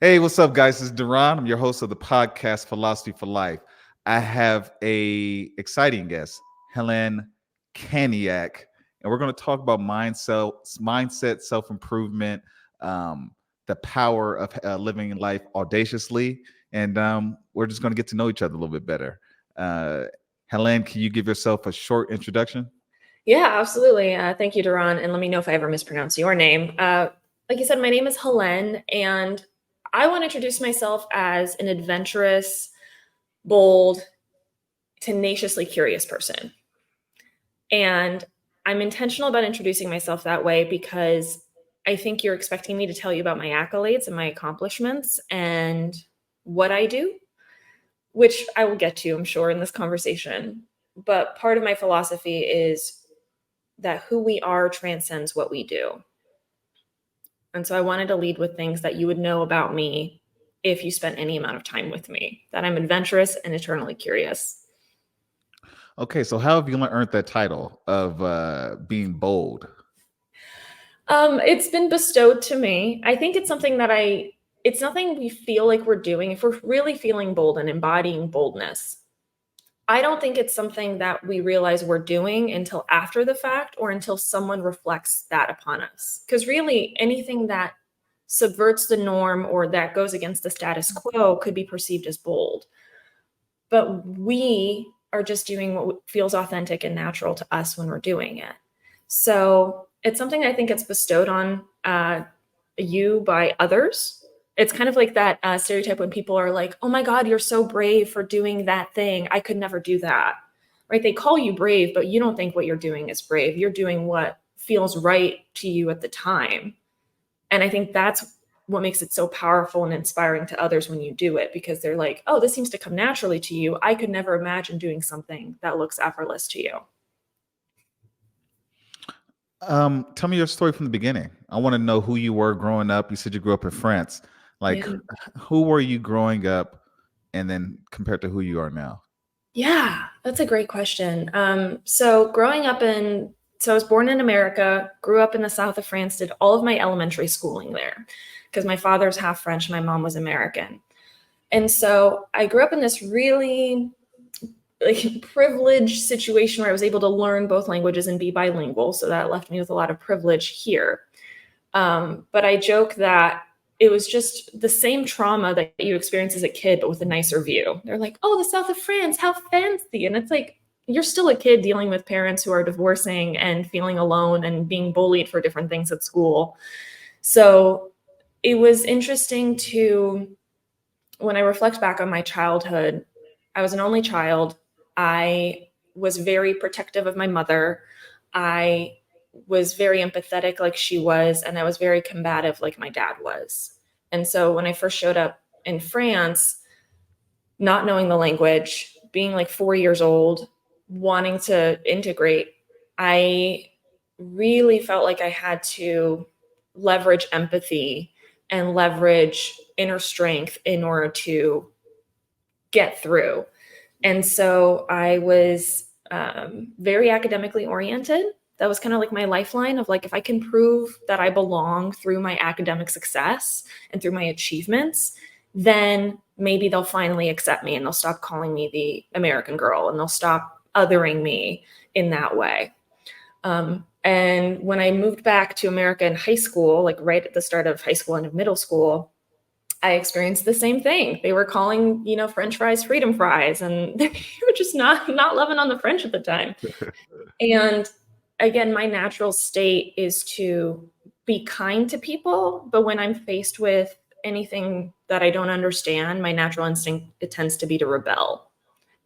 Hey, what's up, guys? This is Duran. I'm your host of the podcast Philosophy for Life. I have a exciting guest, Helene Caniac, and we're going to talk about mindset, self-improvement, the power of living life audaciously, and we're just going to get to know each other a little bit better. Uh, Helene, can you give yourself a short introduction? Yeah, absolutely. Thank you, Duran. And let me know if I ever mispronounce your name. Like you said, my name is Helene, and I want to introduce myself as an adventurous, bold, tenaciously curious person. And I'm intentional about introducing myself that way because I think you're expecting me to tell you about my accolades and my accomplishments and what I do, which I will get to, I'm sure, in this conversation. But part of my philosophy is that who we are transcends what we do. And so I wanted to lead with things that you would know about me if you spent any amount of time with me, that I'm adventurous and eternally curious. Okay, so how have you earned that title of being bold? It's been bestowed to me. I think it's something that it's nothing we feel like we're doing. If we're really feeling bold and embodying boldness, I don't think it's something that we realize we're doing until after the fact or until someone reflects that upon us. Because really, anything that subverts the norm or that goes against the status quo could be perceived as bold. But we are just doing what feels authentic and natural to us when we're doing it. So it's something I think it's bestowed on you by others. It's kind of like that stereotype when people are like, oh my God, you're so brave for doing that thing. I could never do that. Right? They call you brave, but you don't think what you're doing is brave. You're doing what feels right to you at the time. And I think that's what makes it so powerful and inspiring to others when you do it, because they're like, oh, this seems to come naturally to you. I could never imagine doing something that looks effortless to you. Tell me your story from the beginning. I want to know who you were growing up. You said you grew up in France. Like, Yeah. who were you growing up, and then compared to who you are now? Yeah, that's a great question. So I was born in America, grew up in the south of France, did all of my elementary schooling there because my father's half French, my mom was American. And so I grew up in this really like privileged situation where I was able to learn both languages and be bilingual. So that left me with a lot of privilege here. But I joke that it was just the same trauma that you experience as a kid, but with a nicer view. They're like, oh, the south of France, how fancy. And it's like, you're still a kid dealing with parents who are divorcing and feeling alone and being bullied for different things at school. So it was interesting when I reflect back on my childhood, I was an only child. I was very protective of my mother. I was very empathetic like she was, and I was very combative like my dad was. And so when I first showed up in France, not knowing the language, being like 4 years old, wanting to integrate, I really felt like I had to leverage empathy and leverage inner strength in order to get through. And so I was very academically oriented. That was kind of like my lifeline of like, if I can prove that I belong through my academic success and through my achievements, then maybe they'll finally accept me and they'll stop calling me the American girl and they'll stop othering me in that way. And when I moved back to America in high school, like right at the start of high school and of middle school, I experienced the same thing. They were calling, French fries freedom fries, and they were just not loving on the French at the time. And again, my natural state is to be kind to people, but when I'm faced with anything that I don't understand, my natural instinct it tends to be to rebel.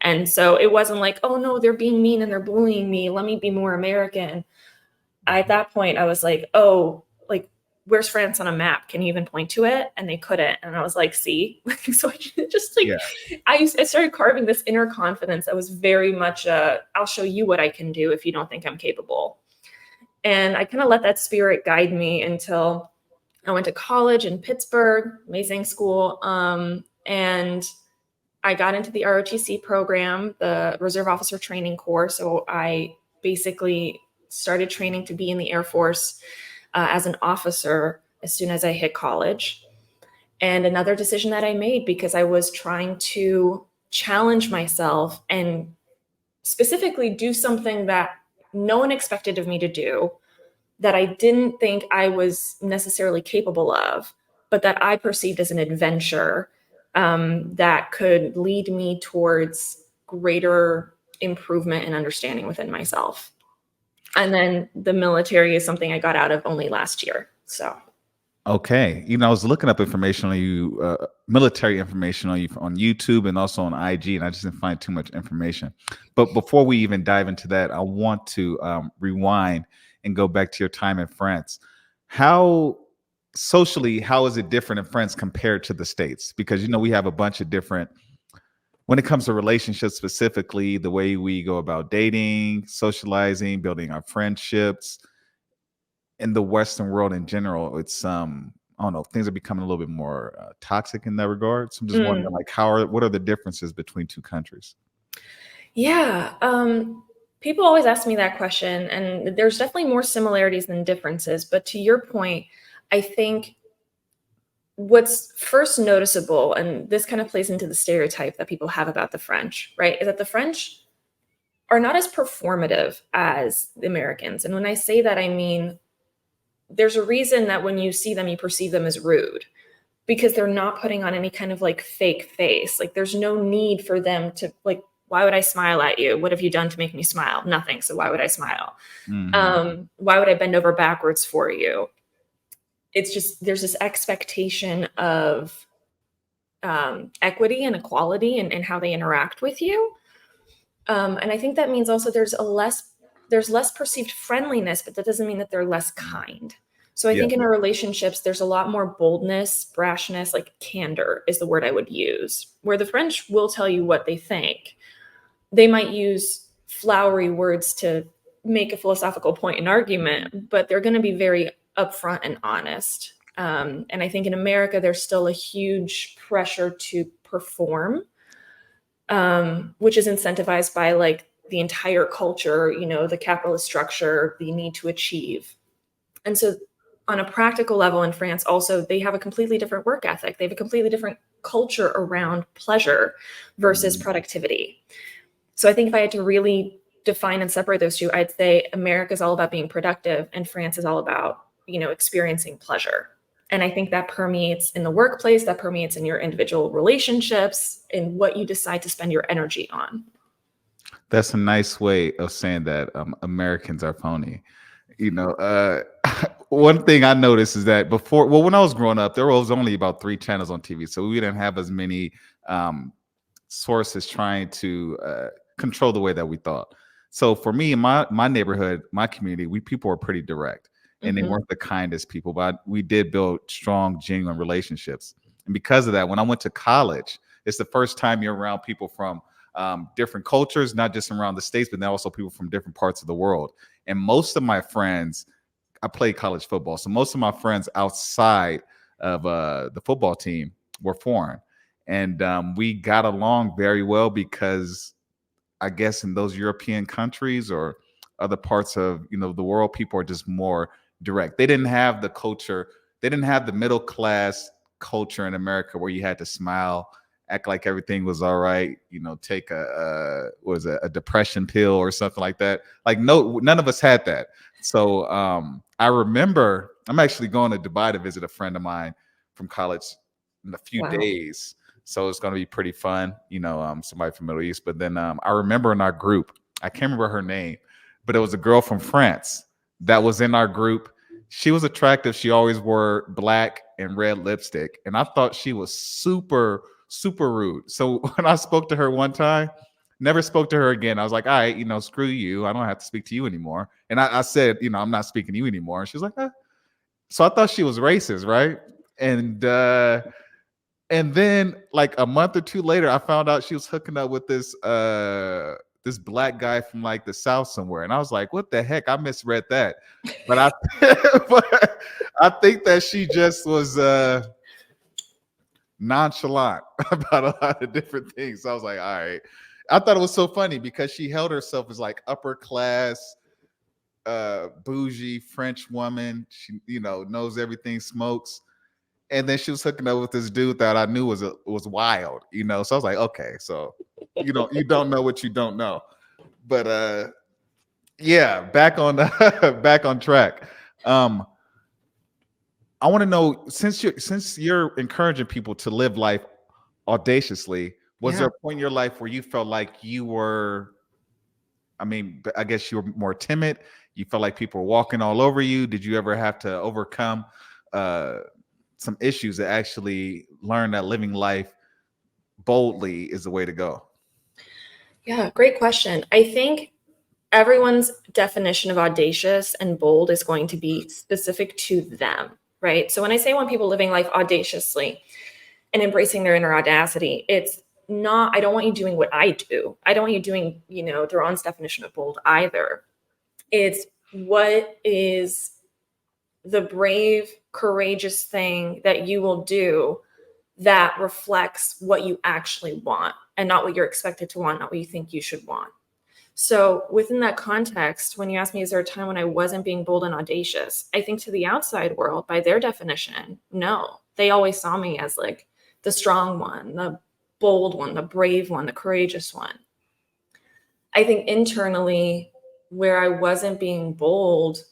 And so it wasn't like, oh no, they're being mean and they're bullying me. Let me be more American. At that point, I was like, oh, like, where's France on a map? Can you even point to it? And they couldn't. And I was like, see? So I just like, Yeah. I started carving this inner confidence that was very much I'll show you what I can do if you don't think I'm capable. And I kind of let that spirit guide me until I went to college in Pittsburgh, amazing school. And I got into the ROTC program, the Reserve Officer Training Course. So I basically started training to be in the Air Force as an officer as soon as I hit college. And another decision that I made because I was trying to challenge myself and specifically do something that no one expected of me to do, that I didn't think I was necessarily capable of, but that I perceived as an adventure that could lead me towards greater improvement and understanding within myself. And then the military is something I got out of only last year. So, Okay. I was looking up information on you, military information on you on YouTube and also on IG, and I just didn't find too much information. But before we even dive into that, I want to rewind and go back to your time in France. How socially, how is it different in France compared to the States? Because, we have a bunch of different, when it comes to relationships specifically, the way we go about dating, socializing, building our friendships in the Western world in general, it's I don't know, things are becoming a little bit more toxic in that regard. So I'm just wondering, like, what are the differences between two countries? yeah. People always ask me that question, and there's definitely more similarities than differences. But to your point, I think what's first noticeable, and this kind of plays into the stereotype that people have about the French, right, is that the French are not as performative as the Americans. And when I say that, I mean there's a reason that when you see them, you perceive them as rude because they're not putting on any kind of like fake face. Like there's no need for them to like, why would I smile at you? What have you done to make me smile? Nothing. So why would I smile? Mhm. Why would I bend over backwards for you? It's just there's this expectation of equity and equality and how they interact with you. And I think that means also there's less perceived friendliness, but that doesn't mean that they're less kind. So I Yeah. think in our relationships, there's a lot more boldness, brashness, like candor is the word I would use, where the French will tell you what they think. They might use flowery words to make a philosophical point in argument, but they're going to be very upfront and honest. And I think in America, there's still a huge pressure to perform, which is incentivized by like the entire culture, the capitalist structure, the need to achieve. And so on a practical level in France, also, they have a completely different work ethic. They have a completely different culture around pleasure versus Mhm. productivity. So I think if I had to really define and separate those two, I'd say America is all about being productive and France is all about, experiencing pleasure. And I think that permeates in the workplace, that permeates in your individual relationships, in what you decide to spend your energy on. That's a nice way of saying that Americans are phony. One thing I noticed is that when I was growing up, there was only about 3 channels on TV, so we didn't have as many um, sources trying to control the way that we thought. So for me, in my neighborhood, my community, we people were pretty direct, and they Mhm. weren't the kindest people, but we did build strong, genuine relationships. And because of that, when I went to college, it's the first time you're around people from different cultures, not just around the states, but then also people from different parts of the world. And most of my friends, I played college football, so most of my friends outside of the football team were foreign, and we got along very well because I guess in those European countries or other parts of the world, people are just more direct. They didn't have the culture. They didn't have the middle class culture in America where you had to smile, act like everything was all right. Take a depression pill or something like that. Like no, none of us had that. So I remember I'm actually going to Dubai to visit a friend of mine from college in a few Wow. days, so it's going to be pretty fun. Somebody from Middle East. But then I remember in our group, I can't remember her name, but it was a girl from France that was in our group. She was attractive. She always wore black and red lipstick, and I thought she was super super rude. So when I spoke to her one time, never spoke to her again. I was like, all right, screw you. I don't have to speak to you anymore. And I said, I'm not speaking to you anymore. And she was like, so I thought she was racist, right? And then like a month or two later, I found out she was hooking up with this black guy from like the South somewhere. And I was like, what the heck? I misread that. But I but I think that she just was nonchalant about a lot of different things. So I was like, all right. I thought it was so funny because she held herself as like upper class, bougie French woman. She, knows everything, smokes. And then she was hooking up with this dude that I knew was wild, you know. So I was like, okay, so you don't know what you don't know. But yeah, back on back on track. Um, I want to know, since you're encouraging people to live life audaciously, was there Yeah. a point in your life where you felt like you were, I mean, I guess you were more timid? You felt like people were walking all over you? Did you ever have to overcome uh, some issues to actually learn that living life boldly is the way to go? Yeah, great question. I think everyone's definition of audacious and bold is going to be specific to them, right? So when I want people living life audaciously and embracing their inner audacity, it's not, I don't want you doing what I do. I don't want you doing, Theron's definition of bold either. It's what is the brave, courageous thing that you will do that reflects what you actually want and not what you're expected to want, not what you think you should want. So within that context, when you ask me, is there a time when I wasn't being bold and audacious? I think to the outside world, by their definition, no. They always saw me as like the strong one, the bold one, the brave one, the courageous one. I think internally, where I wasn't being bold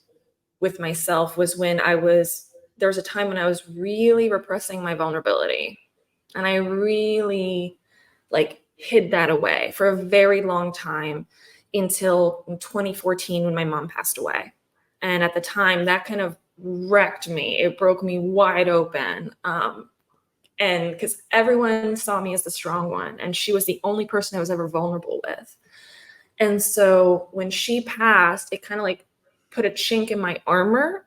with myself was when there was a time when I was really repressing my vulnerability. And I really hid that away for a very long time until 2014 when my mom passed away. And at the time, that kind of wrecked me. It broke me wide open. And because everyone saw me as the strong one, and she was the only person I was ever vulnerable with. And so when she passed, it kind of put a chink in my armor.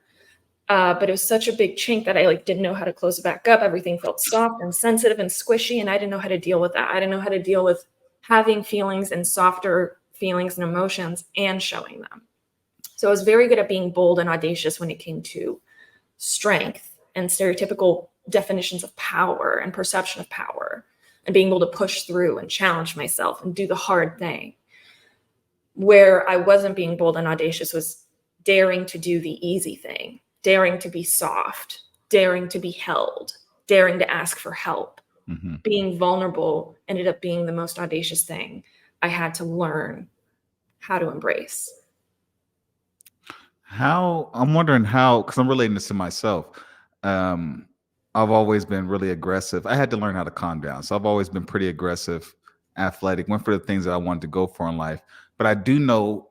But it was such a big chink that I didn't know how to close it back up. Everything felt soft and sensitive and squishy, and I didn't know how to deal with that. I didn't know how to deal with having feelings and softer feelings and emotions and showing them. So I was very good at being bold and audacious when it came to strength and stereotypical definitions of power and perception of power and being able to push through and challenge myself and do the hard thing. Where I wasn't being bold and audacious was daring to do the easy thing, daring to be soft, daring to be held, daring to ask for help. Mm-hmm. Being vulnerable ended up being the most audacious thing I had to learn how to embrace. I'm wondering how, because I'm relating this to myself. Um, I've always been really aggressive. I had to learn how to calm down. So I've always been pretty aggressive, athletic, went for the things that I wanted to go for in life. But I do know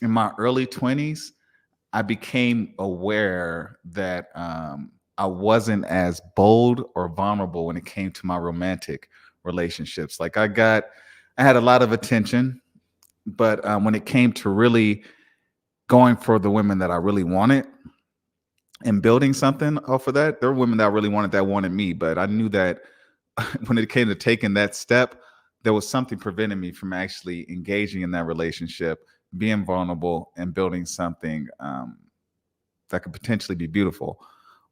in my early 20s, I became aware that I wasn't as bold or vulnerable when it came to my romantic relationships. Like I had a lot of attention, but when it came to really going for the women that I really wanted and building something off of that, there were women that I really wanted me. But I knew that when it came to taking that step, there was something preventing me from actually engaging in that relationship, being vulnerable, and building something that could potentially be beautiful.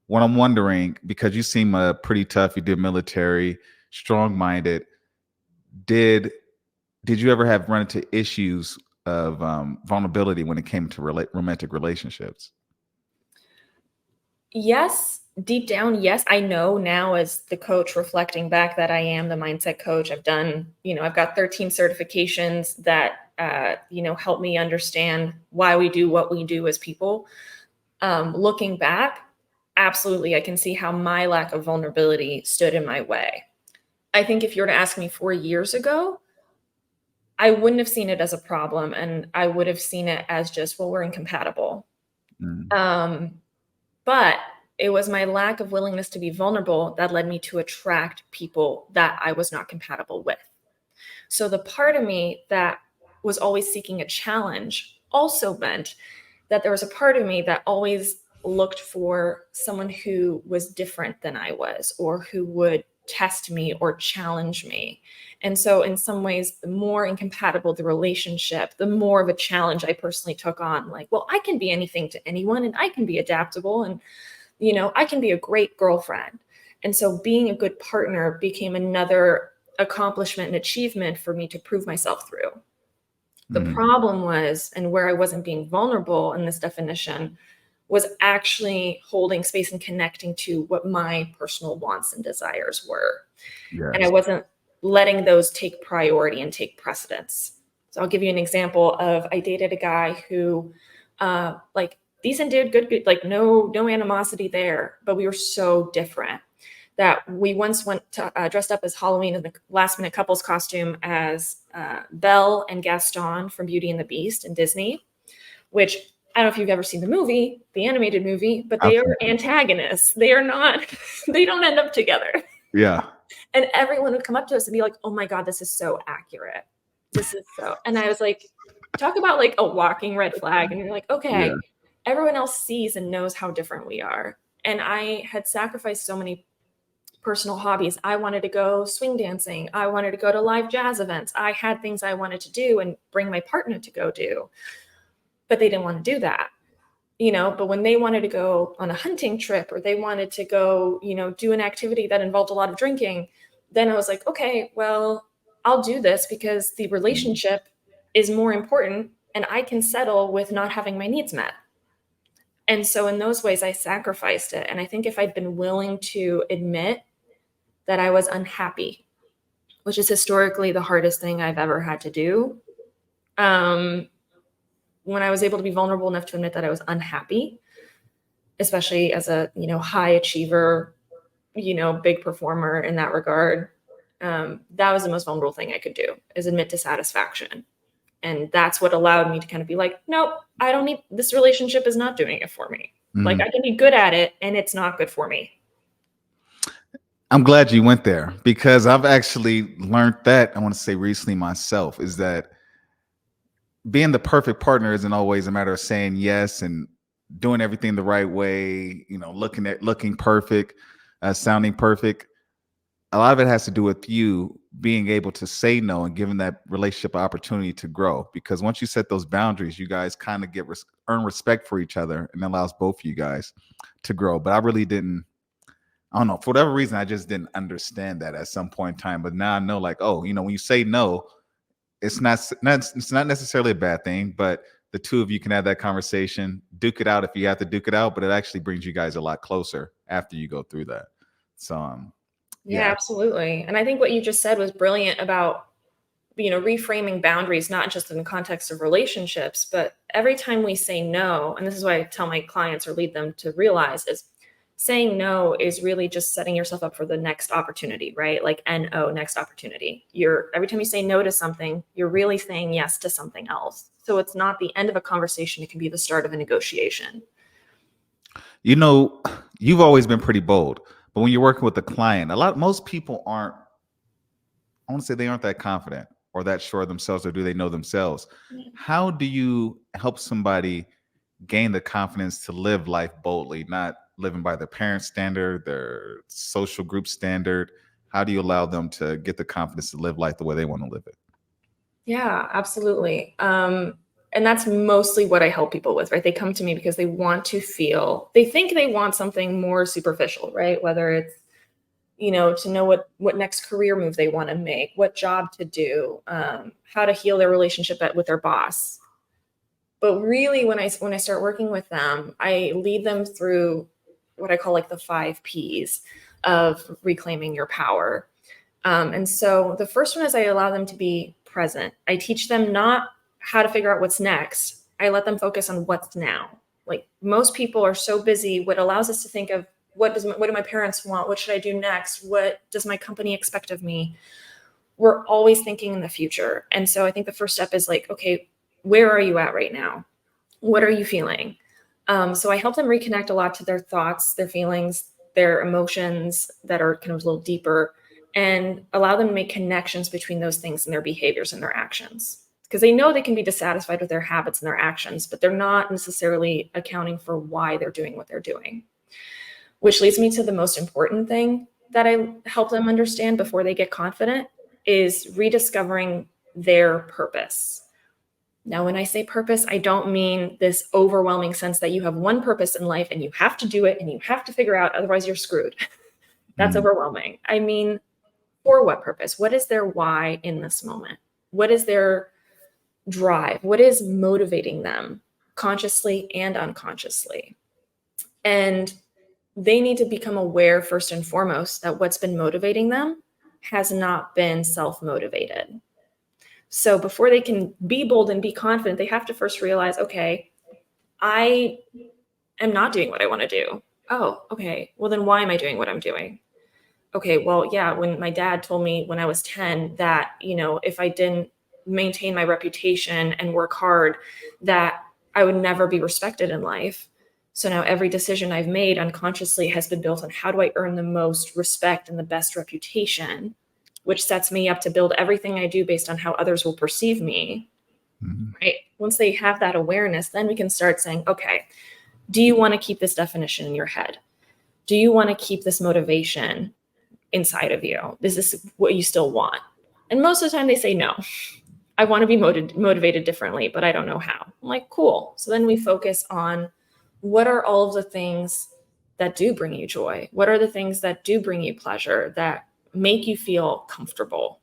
What I'm wondering, because you seem pretty tough, you did military, strong-minded. Did you ever have run into issues of vulnerability when it came to romantic relationships? Yes, deep down, yes. I know now as the coach reflecting back that I am the mindset coach. I've done, I've got 13 certifications that, help me understand why we do what we do as people. Looking back, absolutely, I can see how my lack of vulnerability stood in my way. I think if you were to ask me 4 years ago, I wouldn't have seen it as a problem, and I would have seen it as just, well, we're incompatible. Mm. But it was my lack of willingness to be vulnerable that led me to attract people that I was not compatible with. So the part of me that was always seeking a challenge also meant that there was a part of me that always looked for someone who was different than I was, or who would test me or challenge me. And so in some ways, the more incompatible the relationship, the more of a challenge I personally took on. Like, well, I can be anything to anyone, and I can be adaptable, and, I can be a great girlfriend. And so being a good partner became another accomplishment and achievement for me to prove myself through. The problem was, and where I wasn't being vulnerable in this definition, was actually holding space and connecting to what my personal wants and desires were. Yes. And I wasn't letting those take priority and take precedence. So I'll give you an example of, I dated a guy who, like, decent dude, good, like no animosity there, but we were so different that we once went to dressed up as Halloween in the last minute couples costume as Belle and Gaston from Beauty and the Beast in Disney, which I don't know if you've ever seen the movie, the animated movie, but they are antagonists. They are not, they don't end up together. Yeah. And everyone would come up to us and be like, oh my God, this is so accurate. This is so, and I was like, talk about like a walking red flag. And you're like, okay, everyone else sees and knows how different we are. And I had sacrificed so many personal hobbies. I wanted to go swing dancing. I wanted to go to live jazz events. I had things I wanted to do and bring my partner to go do, but they didn't want to do that. But when they wanted to go on a hunting trip, or they wanted to go, do an activity that involved a lot of drinking, then I was like, okay, well, I'll do this because the relationship is more important and I can settle with not having my needs met. And so in those ways, I sacrificed it. And I think if I'd been willing to admit that I was unhappy, which is historically the hardest thing I've ever had to do, when I was able to be vulnerable enough to admit that I was unhappy, especially as a, high achiever, big performer in that regard, that was the most vulnerable thing I could do, is admit dissatisfaction. And that's what allowed me to kind of be like, nope, I don't need, this relationship is not doing it for me. Like, I can be good at it and it's not good for me. I'm glad you went there, because I've actually learned that, I want to say recently myself, is that being the perfect partner isn't always a matter of saying yes and doing everything the right way, looking perfect, sounding perfect. A lot of it has to do with you being able to say no and giving that relationship an opportunity to grow. Because once you set those boundaries, you guys kind of earn respect for each other, and it allows both of you guys to grow. But I really didn't, I don't know, for whatever reason, I just didn't understand that at some point in time. But now I know, like, oh, when you say no, it's not necessarily a bad thing, but the two of you can have that conversation, duke it out if you have to duke it out, but it actually brings you guys a lot closer after you go through that. So, yeah, absolutely. And I think what you just said was brilliant about, reframing boundaries, not just in the context of relationships, but every time we say no, and this is what I tell my clients or lead them to realize, is saying no is really just setting yourself up for the next opportunity, right? Like NO, next opportunity. Every time you say no to something, you're really saying yes to something else. So it's not the end of a conversation. It can be the start of a negotiation. You've always been pretty bold, but when you're working with a client, most people aren't, I want to say they aren't that confident or that sure of themselves, or do they know themselves? How do you help somebody gain the confidence to live life boldly, not living by their parents' standard, their social group standard? How do you allow them to get the confidence to live life the way they want to live it? Yeah, absolutely. And that's mostly what I help people with, right? They come to me because they think they want something more superficial, right? Whether it's, to know what next career move they want to make, what job to do, how to heal their relationship with their boss. But really, when I start working with them, I lead them through what I call like the 5 Ps of reclaiming your power. And so the first one is I allow them to be present. I teach them not how to figure out what's next. I let them focus on what's now. Like, most people are so busy. What allows us to think of what do my parents want? What should I do next? What does my company expect of me? We're always thinking in the future. And so I think the first step is like, okay, where are you at right now? What are you feeling? So I help them reconnect a lot to their thoughts, their feelings, their emotions that are kind of a little deeper, and allow them to make connections between those things and their behaviors and their actions. Because they know they can be dissatisfied with their habits and their actions, but they're not necessarily accounting for why they're doing what they're doing. Which leads me to the most important thing that I help them understand before they get confident, is rediscovering their purpose. Now, when I say purpose, I don't mean this overwhelming sense that you have one purpose in life and you have to do it and you have to figure out, otherwise you're screwed. That's overwhelming. I mean, for what purpose? What is their why in this moment? What is their drive? What is motivating them consciously and unconsciously? And they need to become aware first and foremost that what's been motivating them has not been self-motivated. So before they can be bold and be confident, they have to first realize, okay, I am not doing what I want to do. Oh, okay. Well, then why am I doing what I'm doing? Okay, well, yeah, when my dad told me when I was 10 that, if I didn't maintain my reputation and work hard, that I would never be respected in life. So now every decision I've made unconsciously has been built on how do I earn the most respect and the best reputation, which sets me up to build everything I do based on how others will perceive me, right? Once they have that awareness, then we can start saying, okay, do you want to keep this definition in your head? Do you want to keep this motivation inside of you? Is this what you still want? And most of the time they say no. I want to be motivated differently, but I don't know how. I'm like, cool. So then we focus on what are all of the things that do bring you joy? What are the things that do bring you pleasure, that make you feel comfortable?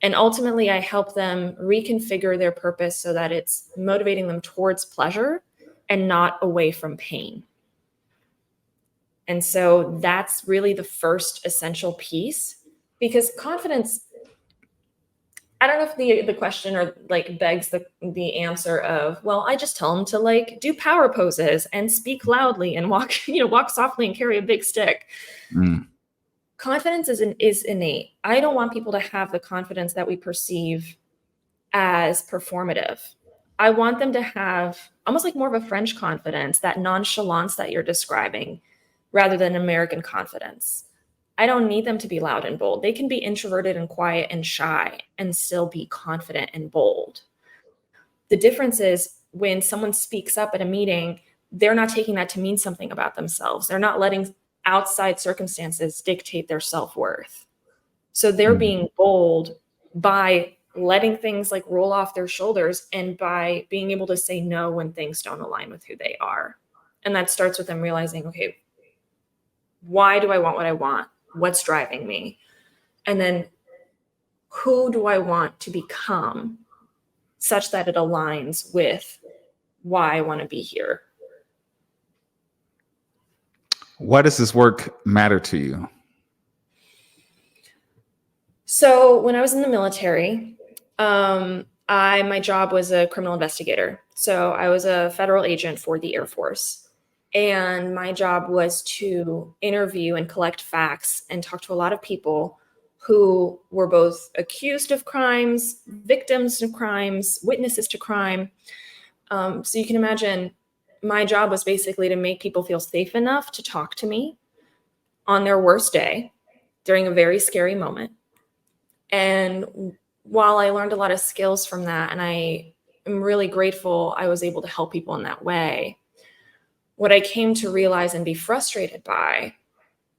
And ultimately, I help them reconfigure their purpose so that it's motivating them towards pleasure and not away from pain. And so that's really the first essential piece, because confidence, I don't know if the question or like begs the answer of, well, I just tell them to like do power poses and speak loudly and walk softly and carry a big stick. Confidence is innate. I don't want people to have the confidence that we perceive as performative. I want them to have almost like more of a French confidence, that nonchalance that you're describing, rather than American confidence. I don't need them to be loud and bold. They can be introverted and quiet and shy and still be confident and bold. The difference is when someone speaks up at a meeting, they're not taking that to mean something about themselves. They're not letting outside circumstances dictate their self-worth. So they're being bold by letting things like roll off their shoulders and by being able to say no when things don't align with who they are. And that starts with them realizing, okay, why do I want what I want? What's driving me? And then who do I want to become such that it aligns with why I want to be here? Why does this work matter to you? So when I was in the military, my job was a criminal investigator. So I was a federal agent for the Air Force. And my job was to interview and collect facts and talk to a lot of people who were both accused of crimes, victims of crimes, witnesses to crime. So you can imagine my job was basically to make people feel safe enough to talk to me on their worst day during a very scary moment. And while I learned a lot of skills from that, and I am really grateful I was able to help people in that way, what I came to realize and be frustrated by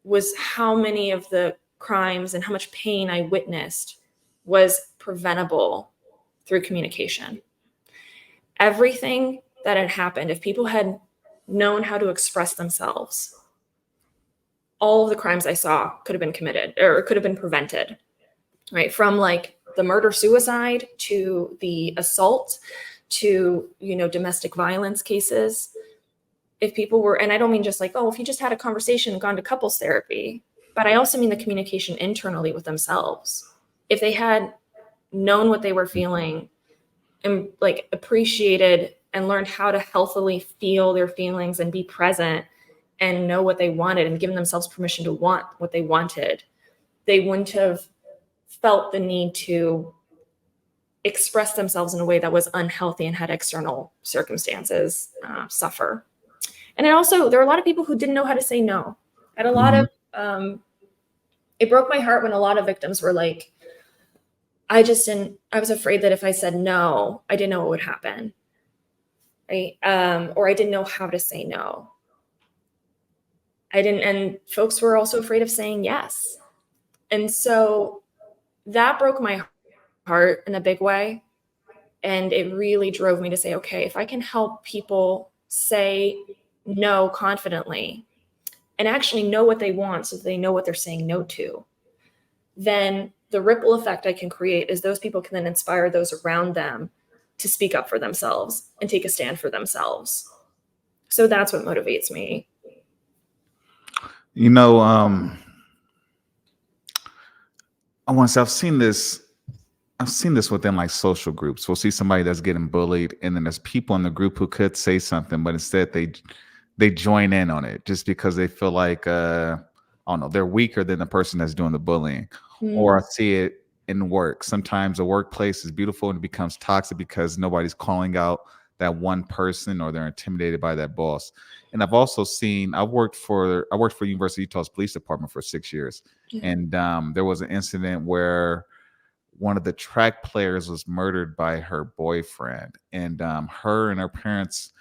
was how many of the crimes and how much pain I witnessed was preventable through communication. Everything that had happened, if people had known how to express themselves, all of the crimes I saw could have been committed or could have been prevented, right? From like the murder-suicide to the assault to, domestic violence cases. If people were, and I don't mean just like, oh, if you just had a conversation and gone to couples therapy, but I also mean the communication internally with themselves. If they had known what they were feeling and like appreciated and learned how to healthily feel their feelings and be present and know what they wanted and given themselves permission to want what they wanted, they wouldn't have felt the need to express themselves in a way that was unhealthy and had external circumstances suffer. And there are a lot of people who didn't know how to say no. I had a lot of, it broke my heart when a lot of victims were like, I was afraid that if I said no, I didn't know what would happen. Right? Or I didn't know how to say no. And folks were also afraid of saying yes. And so that broke my heart in a big way. And it really drove me to say, okay, if I can help people say no confidently and actually know what they want so they know what they're saying no to, then the ripple effect I can create is those people can then inspire those around them to speak up for themselves and take a stand for themselves. So that's what motivates me. You know, I once I've seen this within like social groups. We'll see somebody that's getting bullied, and then there's people in the group who could say something, but instead they join in on it just because they feel like I don't know, they're weaker than the person that's doing the bullying. Or I Mm, see it in work. Sometimes a workplace is beautiful and it becomes toxic because nobody's calling out that one person or they're intimidated by that boss. And I've also seen I worked for University of Utah's police department for 6 years, yeah. and there was an incident where one of the track players was murdered by her boyfriend, and her and her parents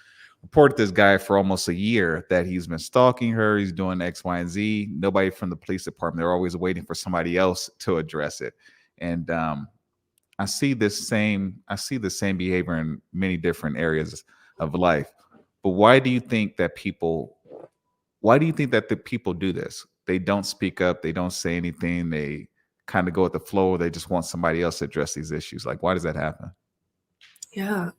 reported this guy for almost a year that he's been stalking her, he's doing X, Y, and Z. Nobody from the police department, they're always waiting for somebody else to address it. And I see the same behavior in many different areas of life. But why do you think that the people do this? They don't speak up, they don't say anything, they kind of go with the flow, they just want somebody else to address these issues. Like, why does that happen? Yeah.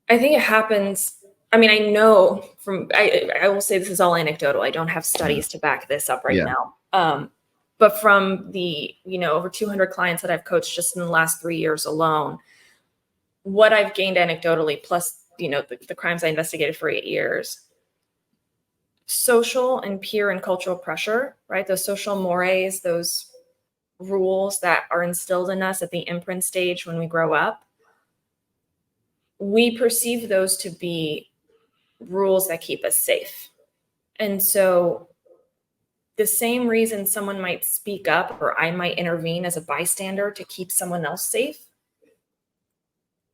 I think it happens. I mean, I know I will say this is all anecdotal. I don't have Mhm. studies to back this up right Yeah. now. But from the, over 200 clients that I've coached just in the last 3 years alone, what I've gained anecdotally, plus, the crimes I investigated for 8 years, social and peer and cultural pressure, right? Those social mores, those rules that are instilled in us at the imprint stage when we grow up, we perceive those to be rules that keep us safe. And so the same reason someone might speak up or I might intervene as a bystander to keep someone else safe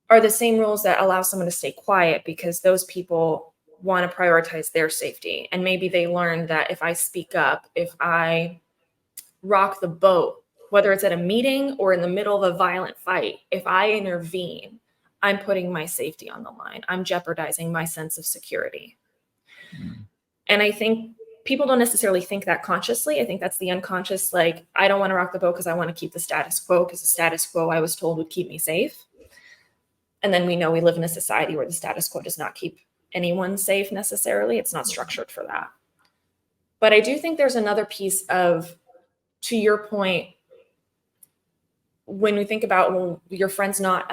are the same rules that allow someone to stay quiet because those people want to prioritize their safety. And maybe they learn that if I speak up, if I rock the boat, whether it's at a meeting or in the middle of a violent fight, if I intervene, I'm putting my safety on the line. I'm jeopardizing my sense of security. Mm. And I think people don't necessarily think that consciously. I think that's the unconscious, like, I don't want to rock the boat because I want to keep the status quo because the status quo I was told would keep me safe. And then we know we live in a society where the status quo does not keep anyone safe necessarily. It's not structured for that. But I do think there's another piece of, to your point, when we think about, well, your friend's not,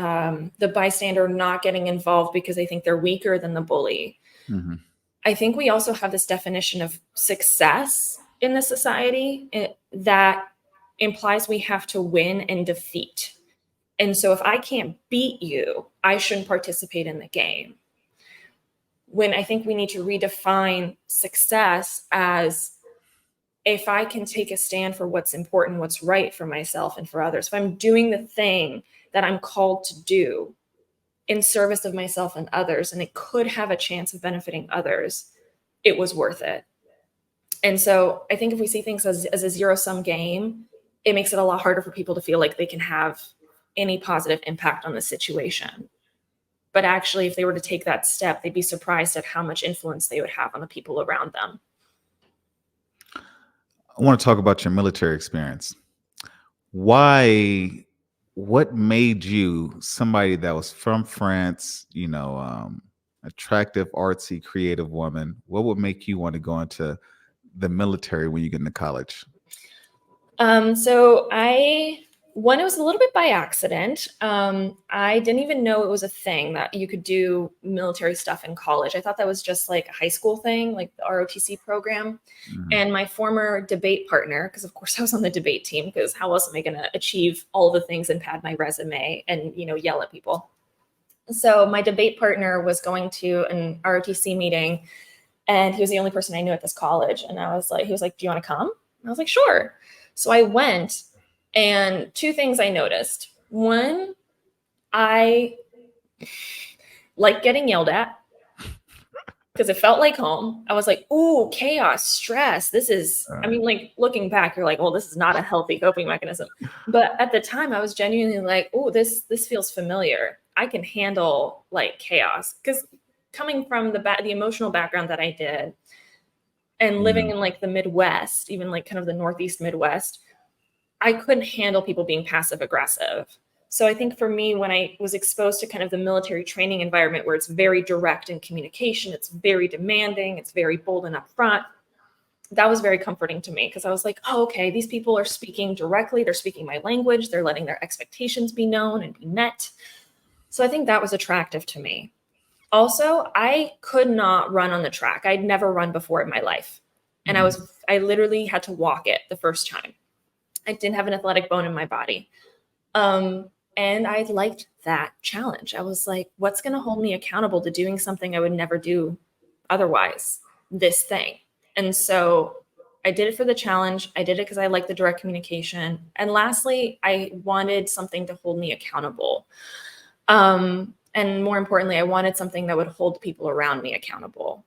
the bystander not getting involved because they think they're weaker than the bully. Mhm. I think we also have this definition of success in the society that implies we have to win and defeat. And so if I can't beat you, I shouldn't participate in the game. When I think we need to redefine success as, if I can take a stand for what's important, what's right for myself and for others, if I'm doing the thing that I'm called to do in service of myself and others, and it could have a chance of benefiting others, it was worth it. And so I think if we see things as a zero-sum game, it makes it a lot harder for people to feel like they can have any positive impact on the situation. But actually, if they were to take that step, they'd be surprised at how much influence they would have on the people around them. I want to talk about your military experience. Why, what made you somebody that was from France, attractive, artsy, creative woman? What would make you want to go into the military when you get into college? So it was a little bit by accident. I didn't even know it was a thing that you could do military stuff in college. I thought that was just like a high school thing, like the ROTC program. Mhm. And my former debate partner, because of course I was on the debate team, because how else am I going to achieve all the things and pad my resume and, yell at people? So my debate partner was going to an ROTC meeting, and he was the only person I knew at this college. And he was like, do you want to come? And I was like, sure. So I went, and two things I noticed. One, I like getting yelled at because it felt like home. I was like, ooh, chaos, stress. Like looking back, you're like, well, this is not a healthy coping mechanism. But at the time I was genuinely like, oh, this feels familiar. I can handle like chaos, because coming from the emotional background that I did and living Mhm. in like the Midwest, even like kind of the Northeast Midwest, I couldn't handle people being passive aggressive. So I think for me, when I was exposed to kind of the military training environment where it's very direct in communication, it's very demanding, it's very bold and upfront, that was very comforting to me because I was like, oh, okay, these people are speaking directly. They're speaking my language. They're letting their expectations be known and be met. So I think that was attractive to me. Also, I could not run on the track. I'd never run before in my life. And I literally had to walk it the first time. I didn't have an athletic bone in my body. And I liked that challenge. I was like, what's going to hold me accountable to doing something I would never do otherwise? This thing. And so I did it for the challenge. I did it because I like the direct communication. And lastly, I wanted something to hold me accountable. And more importantly, I wanted something that would hold people around me accountable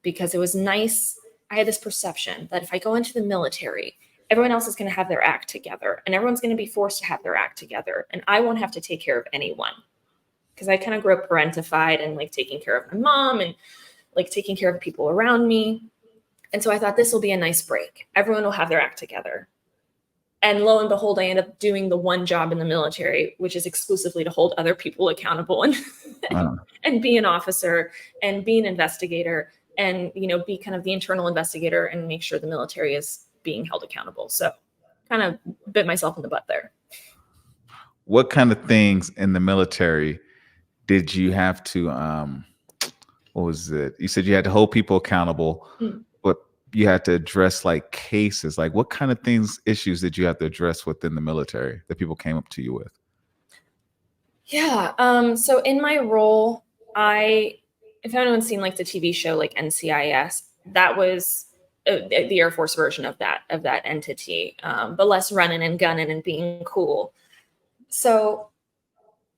because it was nice. I had this perception that if I go into the military, everyone else is going to have their act together and everyone's going to be forced to have their act together. And I won't have to take care of anyone because I kind of grew up parentified and like taking care of my mom and like taking care of people around me. And so I thought this will be a nice break. Everyone will have their act together. And lo and behold, I ended up doing the one job in the military, which is exclusively to hold other people accountable and, and be an officer and be an investigator and, you know, be kind of the internal investigator and make sure the military is being held accountable. So kind of bit myself in the butt there. What kind of things in the military did you have to, what was it? You said you had to hold people accountable, but you had to address like cases. Like what kind of issues did you have to address within the military that people came up to you with? Yeah. So in my role, if anyone's seen like the TV show, like NCIS, that was the Air Force version of that entity, but less running and gunning and being cool. So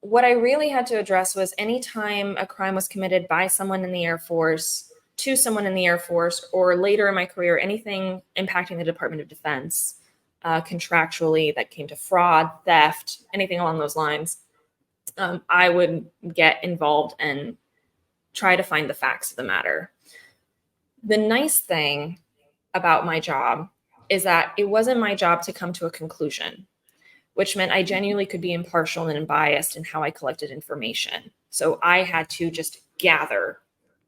what I really had to address was anytime a crime was committed by someone in the Air Force to someone in the Air Force, or later in my career, anything impacting the Department of Defense contractually that came to fraud, theft, anything along those lines, I would get involved and try to find the facts of the matter. The nice thing about my job is that it wasn't my job to come to a conclusion, which meant I genuinely could be impartial and unbiased in how I collected information. So I had to just gather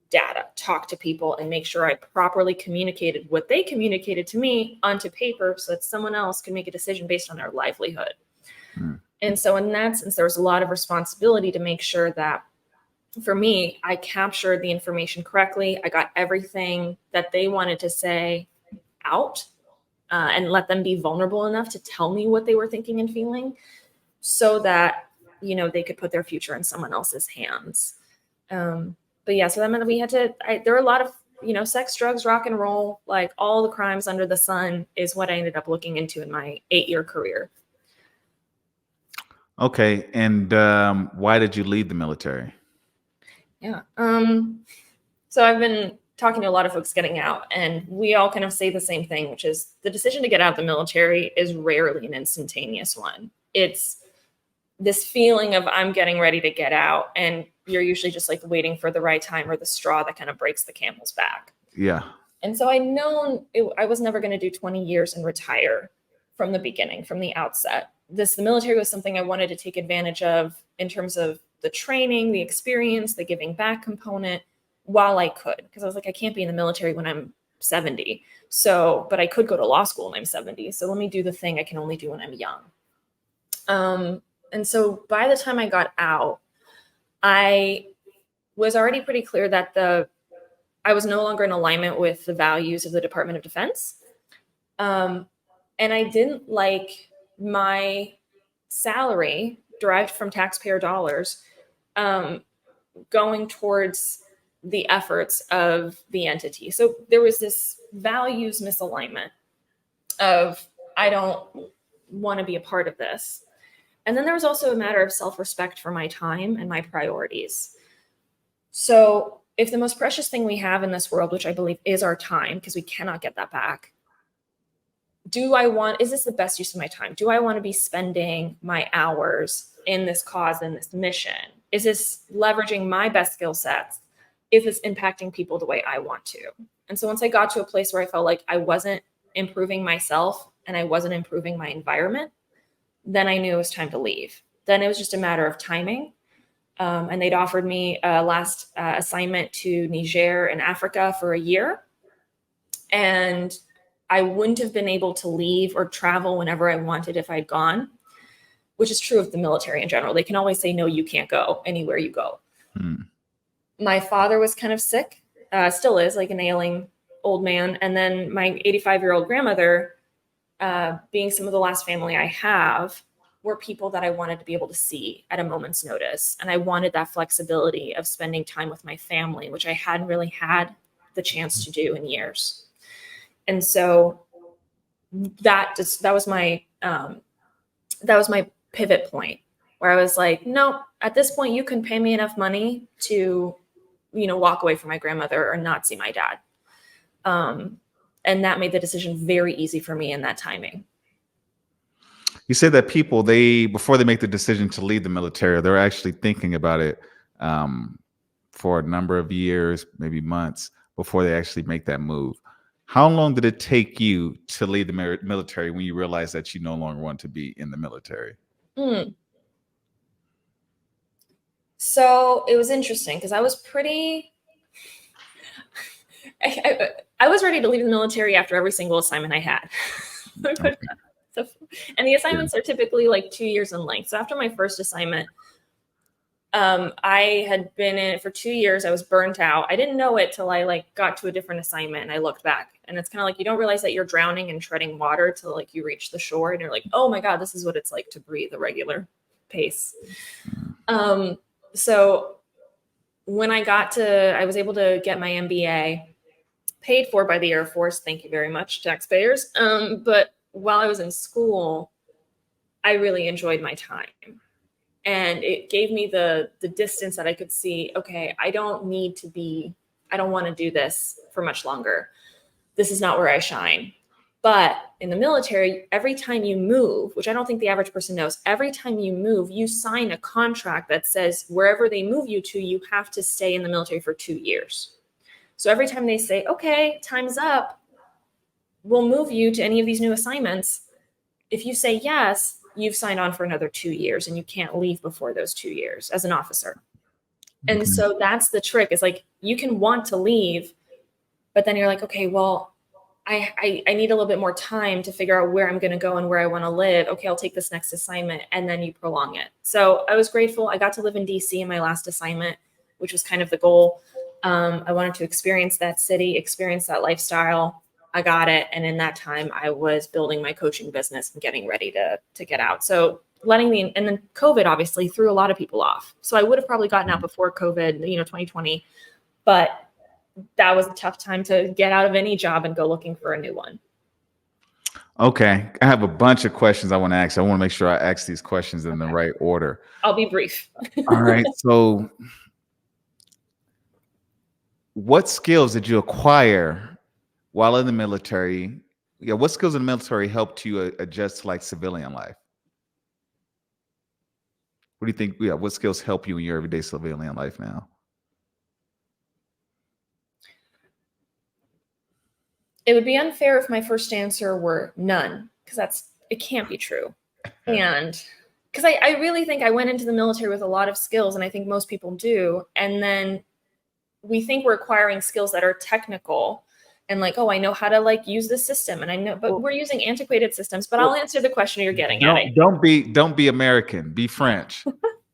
data, talk to people, and make sure I properly communicated what they communicated to me onto paper so that someone else could make a decision based on their livelihood. And so in that sense, there was a lot of responsibility to make sure that for me, I captured the information correctly. I got everything that they wanted to say out and let them be vulnerable enough to tell me what they were thinking and feeling so that, you know, they could put their future in someone else's hands. But yeah, so that meant we had to, there were a lot of, you know, sex, drugs, rock and roll, like all the crimes under the sun is what I ended up looking into in my 8-year career. Okay. And why did you leave the military? Yeah. So I've been talking to a lot of folks getting out, and we all kind of say the same thing, which is the decision to get out of the military is rarely an instantaneous one. It's this feeling of I'm getting ready to get out, and you're usually just like waiting for the right time or the straw that kind of breaks the camel's back. Yeah. And so I know I was never going to do 20 years and retire from the beginning, from the outset. The military was something I wanted to take advantage of in terms of the training, the experience, the giving back component while I could, because I was like, I can't be in the military when I'm 70. So, but I could go to law school when I'm 70. So let me do the thing I can only do when I'm young. And so by the time I got out, I was already pretty clear that I was no longer in alignment with the values of the Department of Defense. And I didn't like my salary derived from taxpayer dollars going towards the efforts of the entity. So there was this values misalignment of, I don't want to be a part of this. And then there was also a matter of self-respect for my time and my priorities. So if the most precious thing we have in this world, which I believe is our time, because we cannot get that back, is this the best use of my time? Do I want to be spending my hours in this cause and this mission? Is this leveraging my best skill sets? Is this impacting people the way I want to? And so once I got to a place where I felt like I wasn't improving myself and I wasn't improving my environment, then I knew it was time to leave. Then it was just a matter of timing. And they'd offered me a last assignment to Niger in Africa for a year. And I wouldn't have been able to leave or travel whenever I wanted if I'd gone, which is true of the military in general. They can always say, no, you can't go anywhere you go. My father was kind of sick, still is, like an ailing old man. And then my 85-year-old grandmother, being some of the last family I have, were people that I wanted to be able to see at a moment's notice. And I wanted that flexibility of spending time with my family, which I hadn't really had the chance to do in years. And so that was my pivot point, where I was like, no, at this point you can pay me enough money to, walk away from my grandmother or not see my dad. And that made the decision very easy for me in that timing. You said that people, before they make the decision to leave the military, they're actually thinking about it for a number of years, maybe months, before they actually make that move. How long did it take you to leave the military when you realized that you no longer want to be in the military? So it was interesting because I was I was ready to leave the military after every single assignment I had. Okay. And the assignments are typically like 2 years in length. So after my first assignment, I had been in it for 2 years. I was burnt out. I didn't know it till I got to a different assignment and I looked back. And it's kind of like you don't realize that you're drowning and treading water till you reach the shore and you're like, oh my God, this is what it's like to breathe a regular pace. So when I was able to get my MBA paid for by the Air Force. Thank you very much, taxpayers. But while I was in school, I really enjoyed my time. And it gave me the distance that I could see, okay, I don't want to do this for much longer. This is not where I shine. But in the military, every time you move, which I don't think the average person knows, every time you move, you sign a contract that says wherever they move you to, you have to stay in the military for 2 years. So every time they say, okay, time's up, we'll move you to any of these new assignments. If you say yes, you've signed on for another 2 years and you can't leave before those 2 years as an officer. Okay. And so that's the trick, is you can want to leave, but then you're like, okay, well, I need a little bit more time to figure out where I'm going to go and where I want to live. Okay, I'll take this next assignment, and then you prolong it. So I was grateful. I got to live in DC in my last assignment, which was kind of the goal. I wanted to experience that city, experience that lifestyle. I got it. And in that time, I was building my coaching business and getting ready to get out. So and then COVID obviously threw a lot of people off. So I would have probably gotten out before COVID, 2020, but that was a tough time to get out of any job and go looking for a new one. Okay. I have a bunch of questions I want to ask. I want to make sure I ask these questions in the right order. I'll be brief. All right. So what skills did you acquire while in the military? Yeah. What skills in the military helped you adjust to civilian life? What do you think? Yeah. What skills help you in your everyday civilian life now? It would be unfair if my first answer were none, because it can't be true. And because I really think I went into the military with a lot of skills, and I think most people do. And then we think we're acquiring skills that are technical and I know how to use this system, and I know, but we're using antiquated systems. But I'll answer the question you're getting at. Don't be American, be French.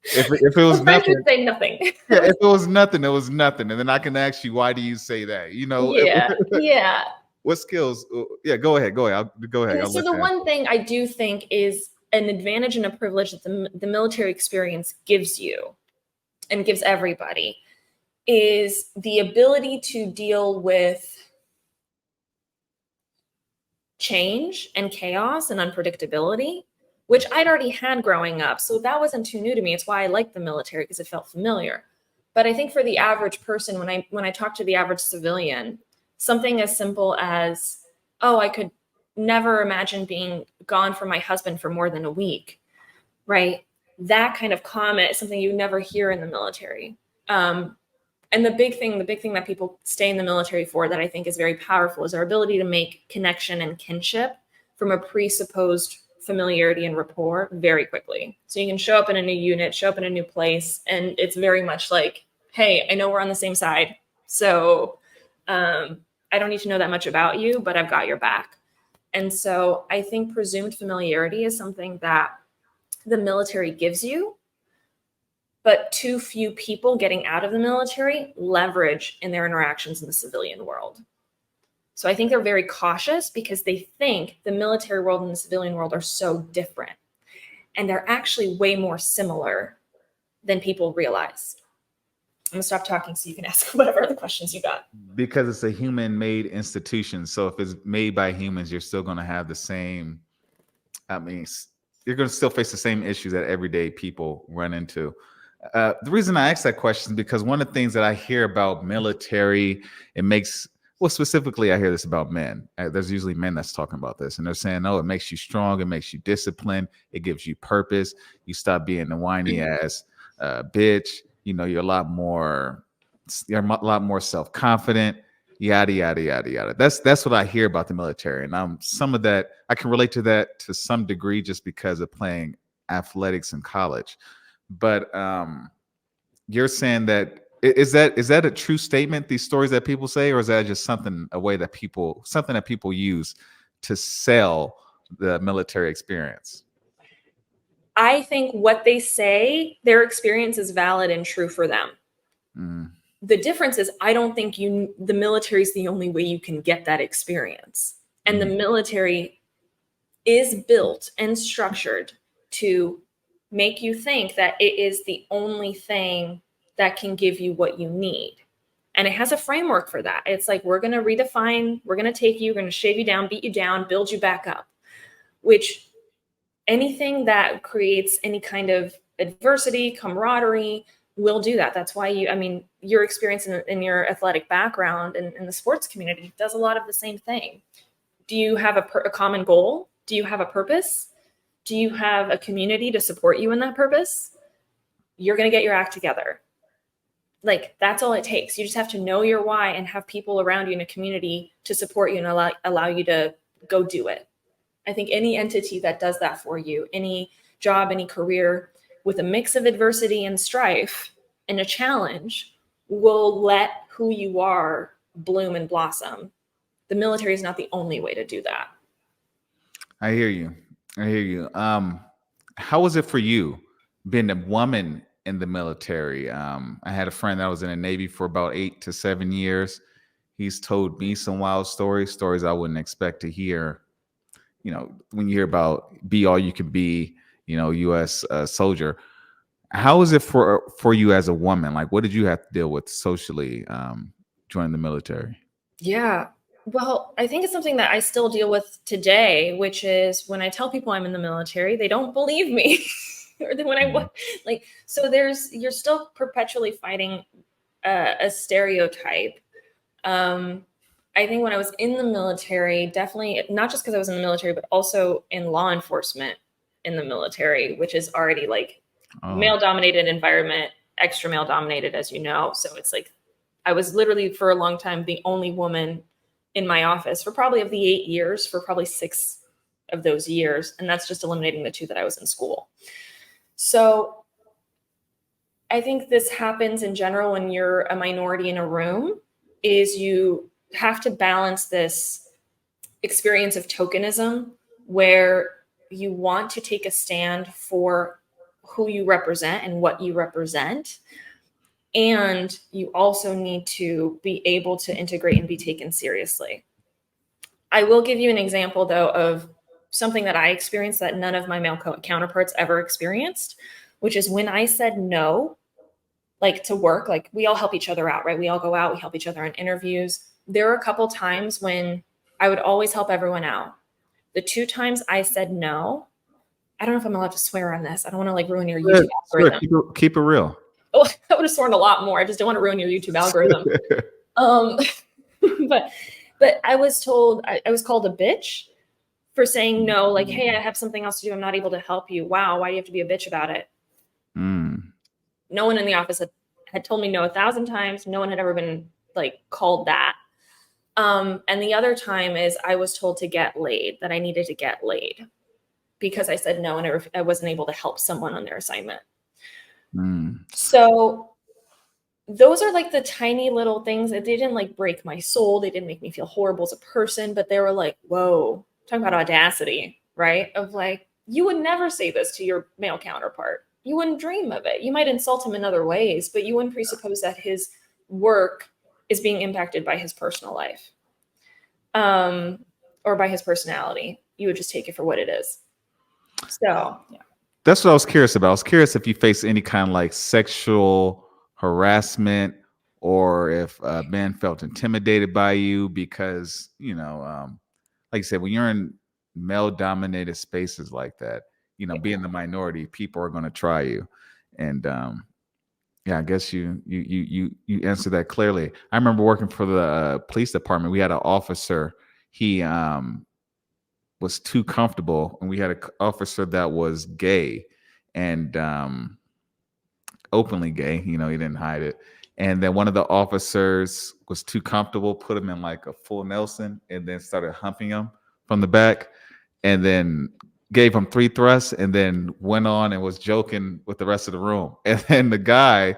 If it was French nothing, would say nothing. Yeah, if it was nothing, it was nothing. And then I can ask you, why do you say that? Yeah. What skills? Yeah, go ahead. Go ahead. So the one thing I do think is an advantage and a privilege that the military experience gives you and gives everybody is the ability to deal with change and chaos and unpredictability, which I'd already had growing up. So that wasn't too new to me. It's why I liked the military, because it felt familiar. But I think for the average person, when I talk to the average civilian, something as simple as, oh, I could never imagine being gone from my husband for more than a week, right? That kind of comment is something you never hear in the military. And the big thing that people stay in the military for that I think is very powerful is our ability to make connection and kinship from a presupposed familiarity and rapport very quickly. So you can show up in a new unit, show up in a new place, and it's very much like, hey, I know we're on the same side. So I don't need to know that much about you, but I've got your back. And so I think presumed familiarity is something that the military gives you, but too few people getting out of the military leverage in their interactions in the civilian world. So I think they're very cautious because they think the military world and the civilian world are so different. And they're actually way more similar than people realize. I'm gonna stop talking so you can ask whatever other questions you got. Because it's a human-made institution. So if it's made by humans, you're still going to have the same, I mean, you're going to still face the same issues that everyday people run into. The reason I ask that question is because one of the things that I hear about military, it makes, well, specifically, I hear this about men. There's usually men that's talking about this, and they're saying, "Oh, it makes you strong. It makes you disciplined. It gives you purpose. You stop being a whiny ass bitch. You know, you're a lot more self-confident. Yada yada yada yada." That's what I hear about the military, and some of that I can relate to that to some degree just because of playing athletics in college. But you're saying that is that a true statement? These stories that people say, or is that just something that people use to sell the military experience? I think what they say, their experience is valid and true for them. Mm. The difference is I don't think the military is the only way you can get that experience. And the military is built and structured to make you think that it is the only thing that can give you what you need. And it has a framework for that. It's like, we're going to redefine, we're going to take you, we're going to shave you down, beat you down, build you back up, which anything that creates any kind of adversity, camaraderie will do that. That's why your experience in your athletic background and in the sports community does a lot of the same thing. Do you have a common goal? Do you have a purpose? Do you have a community to support you in that purpose? You're going to get your act together. Like, that's all it takes. You just have to know your why and have people around you in a community to support you and allow you to go do it. I think any entity that does that for you, any job, any career with a mix of adversity and strife and a challenge, will let who you are bloom and blossom. The military is not the only way to do that. I hear you. How was it for you being a woman in the military? I had a friend that was in the Navy for about 8 to 7 years. He's told me some wild stories I wouldn't expect to hear. You know, when you hear about be all you can be, U.S. Soldier. How is it for you as a woman? Like, what did you have to deal with socially joining the military? Yeah. Well, I think it's something that I still deal with today, which is when I tell people I'm in the military, they don't believe me. Or so you're still perpetually fighting a stereotype. I think when I was in the military, definitely not just because I was in the military, but also in law enforcement in the military, which is already like male dominated environment, extra male dominated, as you know. So it's like, I was literally for a long time the only woman in my office for probably of the 8 years, for probably 6 of those years. And that's just eliminating the 2 that I was in school. So I think this happens in general when you're a minority in a room, is you have to balance this experience of tokenism where you want to take a stand for who you represent and what you represent. And you also need to be able to integrate and be taken seriously. I will give you an example, though, of something that I experienced that none of my male counterparts ever experienced, which is when I said no, like to work, like we all help each other out, right? We all go out, we help each other in interviews. There were a couple times when I would always help everyone out. The 2 times I said no, I don't know if I'm allowed to swear on this. I don't want to like ruin your YouTube algorithm. Keep it real. Oh, I would have sworn a lot more. I just don't want to ruin your YouTube algorithm. But I was told, I was called a bitch for saying no, like, hey, I have something else to do. I'm not able to help you. Wow, why do you have to be a bitch about it? No one in the office had told me no 1,000 times. No one had ever been like called that. And the other time is I was told to get laid, that I needed to get laid. because I said no and I wasn't able to help someone on their assignment. Mm. So those are like the tiny little things that they didn't like break my soul. They didn't make me feel horrible as a person, but they were like, whoa, talking about audacity, right? Of like, you would never say this to your male counterpart. You wouldn't dream of it. You might insult him in other ways, but you wouldn't presuppose that his work is being impacted by his personal life, or by his personality. You would just take it for what it is. So, yeah. That's what I was curious about. I was curious if you face any kind of like sexual harassment, or if men felt intimidated by you because, like you said, when you're in male dominated spaces like that, being the minority, people are going to try you. And yeah, I guess you answered that clearly. I remember working for the police department. We had an officer. He was too comfortable, and we had an officer that was gay, and openly gay. He didn't hide it. And then one of the officers was too comfortable, put him in like a full Nelson, and then started humping him from the back, and then gave him 3 thrusts, and then went on and was joking with the rest of the room. And then the guy,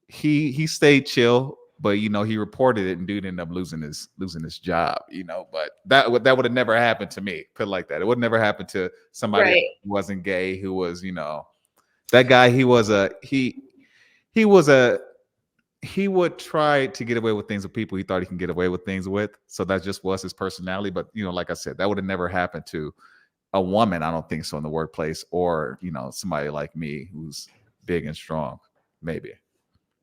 he stayed chill, but he reported it, and dude ended up losing his job. But that would have never happened to me. Put it like that. It would never happen to somebody Right. who wasn't gay, who was that guy. He would try to get away with things with people he thought he can get away with things with. So that just was his personality. But like I said, that would have never happened to a woman. I don't think so, in the workplace, or somebody like me who's big and strong. Maybe.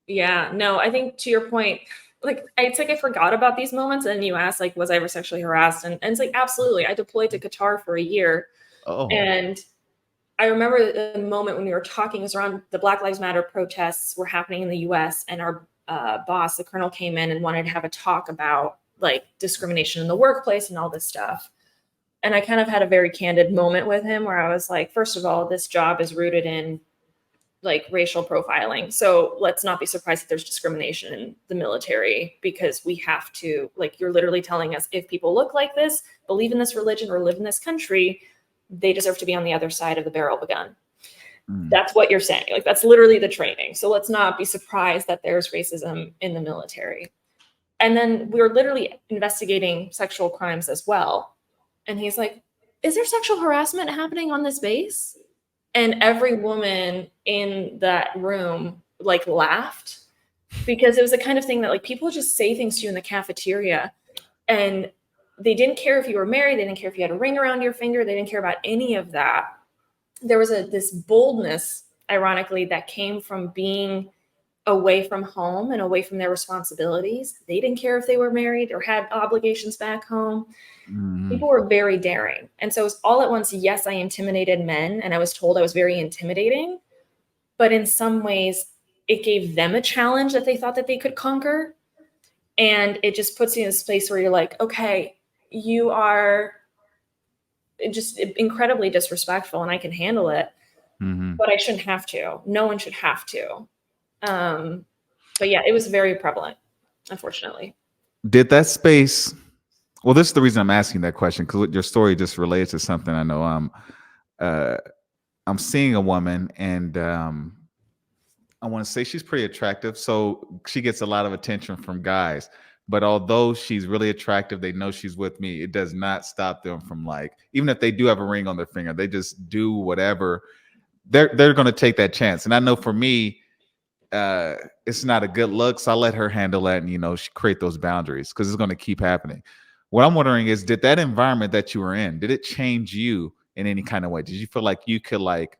Yeah, no, I think to your point, like it's like I forgot about these moments, and you asked like, was I ever sexually harassed? And it's like, absolutely. I deployed to Qatar for a year, Oh. and I remember the moment when we were talking, it was around the Black Lives Matter protests were happening in the US, and our boss, the colonel, came in and wanted to have a talk about like discrimination in the workplace and all this stuff. And I kind of had a very candid moment with him where I was like, first of all, this job is rooted in like racial profiling. So let's not be surprised that there's discrimination in the military, because we have to, like, you're literally telling us if people look like this, believe in this religion, or live in this country, they deserve to be on the other side of the barrel of a gun. That's what you're saying. Like, that's literally the training. So let's not be surprised that there's racism in the military. And then we were literally investigating sexual crimes as well. And he's like, is there sexual harassment happening on this base? And every woman in that room like laughed, because it was the kind of thing that like people just say things to you in the cafeteria, and they didn't care if you were married. They didn't care if you had a ring around your finger. They didn't care about any of that. There was this boldness, ironically, that came from being away from home and away from their responsibilities. They didn't care if they were married or had obligations back home. People were very daring. And so it was all at once, yes, I intimidated men, and I was told I was very intimidating, but in some ways it gave them a challenge that they thought that they could conquer. And it just puts you in this place where you're like, okay, you are just incredibly disrespectful and I can handle it, but I shouldn't have to. No one should have to. But yeah, it was very prevalent, unfortunately. Did that space? Well, this is the reason I'm asking that question, because your story just relates to something I know. I'm seeing a woman, and I want to say she's pretty attractive, so she gets a lot of attention from guys. But although she's really attractive, they know she's with me. It does not stop them from, like, even if they do have a ring on their finger, they just do whatever. They're going to take that chance. And I know for me, it's not a good look, so I let her handle that, and she create those boundaries, because it's going to keep happening. What I'm wondering is, did that environment that you were in, did it change you in any kind of way? Did you feel like you could like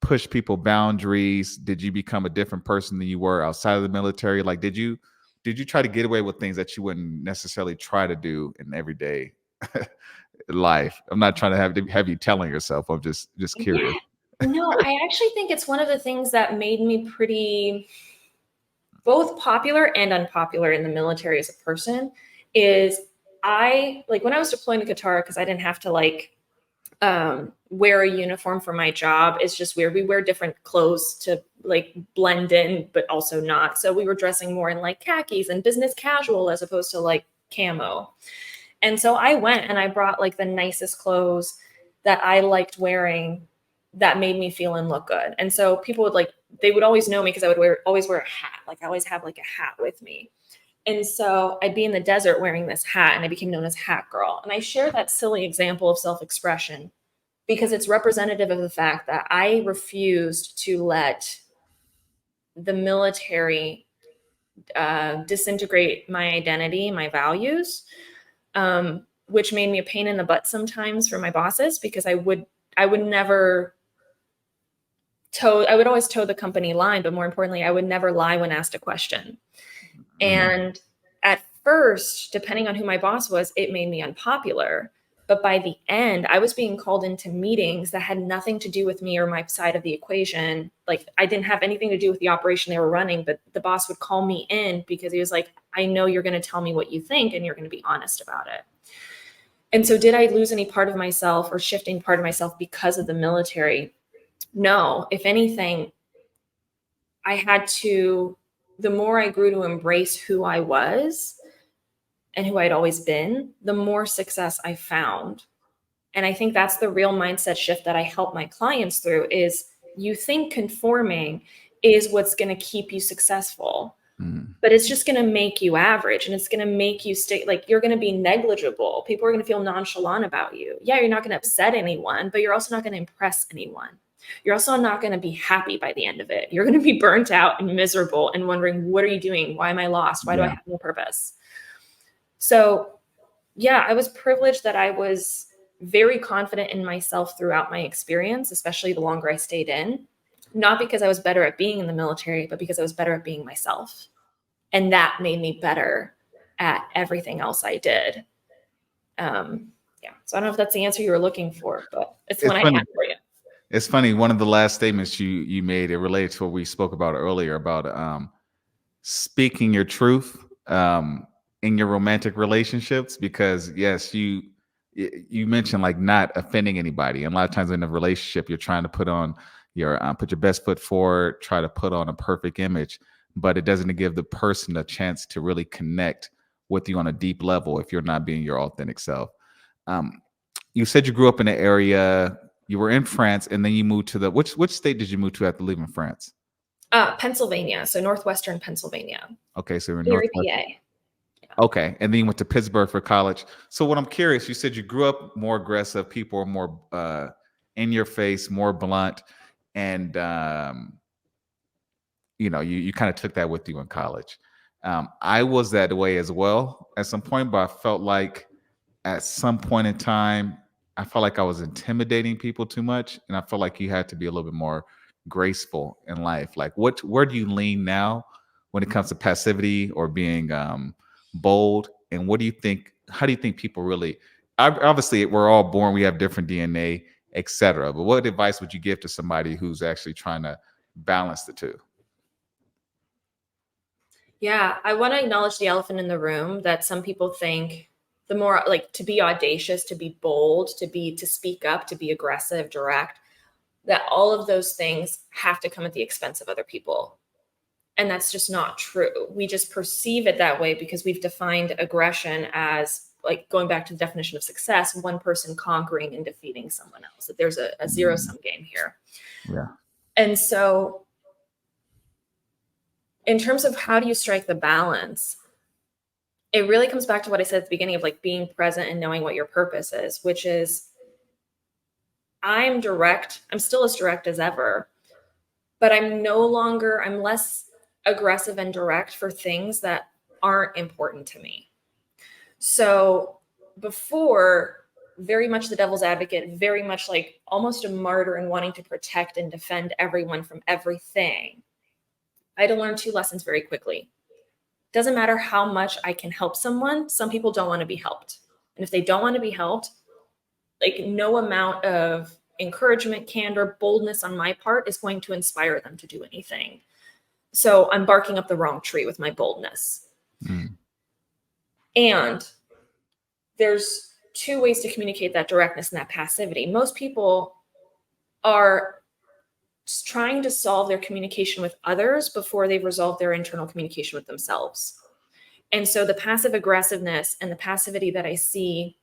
push people boundaries? Did you become a different person than you were outside of the military? Like, did you try to get away with things that you wouldn't necessarily try to do in everyday life? I'm not trying to have you telling yourself. I'm just curious. No, I actually think it's one of the things that made me pretty both popular and unpopular in the military as a person. Is I, like, when I was deploying to Qatar, because I didn't have to like wear a uniform for my job. It's just weird. We wear different clothes to like blend in, but also not. So we were dressing more in like khakis and business casual as opposed to like camo. And so I went and I brought like the nicest clothes. that I liked wearing that made me feel and look good. And so people would they would always know me because I would always wear a hat. Like I always have like a hat with me. And so I'd be in the desert wearing this hat, and I became known as Hat Girl. And I share that silly example of self-expression because it's representative of the fact that I refused to let the military disintegrate my identity, my values, which made me a pain in the butt sometimes for my bosses because I would never I would always toe the company line, but more importantly, I would never lie when asked a question. And at first, depending on who my boss was, it made me unpopular. But by the end, I was being called into meetings that had nothing to do with me or my side of the equation. Like I didn't have anything to do with the operation they were running, but the boss would call me in because he was like, I know you're going to tell me what you think and you're going to be honest about it. And so did I lose any part of myself or shift any part of myself because of the military? No. If anything, I had to, the more I grew to embrace who I was and who I'd always been, the more success I found. And I think that's the real mindset shift that I help my clients through is you think conforming is what's going to keep you successful, but it's just going to make you average and it's going to make you stay like you're going to be negligible. People are going to feel nonchalant about you. Yeah, you're not going to upset anyone, but you're also not going to impress anyone. You're also not going to be happy by the end of it. You're going to be burnt out and miserable and wondering, what are you doing? Why am I lost? Why do I have no purpose? So yeah, I was privileged that I was very confident in myself throughout my experience, especially the longer I stayed in, not because I was better at being in the military, but because I was better at being myself. And that made me better at everything else I did. Yeah. So I don't know if that's the answer you were looking for, but it's one I have for you. It's funny. One of the last statements you made, it related to what we spoke about earlier about speaking your truth in your romantic relationships. Because yes, you mentioned like not offending anybody, and a lot of times in a relationship, you're trying to put on your put your best foot forward, try to put on a perfect image, but it doesn't give the person a chance to really connect with you on a deep level if you're not being your authentic self. You said you grew up in an area. You were in France, and then you moved to which state did you move to after leaving France? Pennsylvania, so northwestern Pennsylvania. Okay, so you're in Erie, northwest. PA. Yeah. Okay, and then you went to Pittsburgh for college. So what I'm curious, you said you grew up more aggressive. People are more in your face, more blunt, and you kind of took that with you in college. I was that way as well at some point, but I felt like at some point in time, I felt like I was intimidating people too much, and I felt like you had to be a little bit more graceful in life. Like, where do you lean now when it comes to passivity or being bold? And what do you think? How do you think people really? Obviously, we're all born. We have different DNA, etc. But what advice would you give to somebody who's actually trying to balance the two? Yeah, I want to acknowledge the elephant in the room that some people think the more like to be audacious, to be bold, to speak up, to be aggressive, direct, that all of those things have to come at the expense of other people. And that's just not true. We just perceive it that way because we've defined aggression as like going back to the definition of success, one person conquering and defeating someone else, that there's a zero-sum game here. Yeah. And so in terms of how do you strike the balance, it really comes back to what I said at the beginning of like being present and knowing what your purpose is, which is I'm direct. I'm still as direct as ever, but I'm less aggressive and direct for things that aren't important to me. So before, very much the devil's advocate, very much like almost a martyr and wanting to protect and defend everyone from everything, I had to learn two lessons very quickly. Doesn't matter how much I can help someone. Some people don't want to be helped. And if they don't want to be helped, like no amount of encouragement, candor, boldness on my part is going to inspire them to do anything. So I'm barking up the wrong tree with my boldness. And there's two ways to communicate that directness and that passivity. Most people are trying to solve their communication with others before they've resolved their internal communication with themselves. And so the passive aggressiveness and the passivity that I see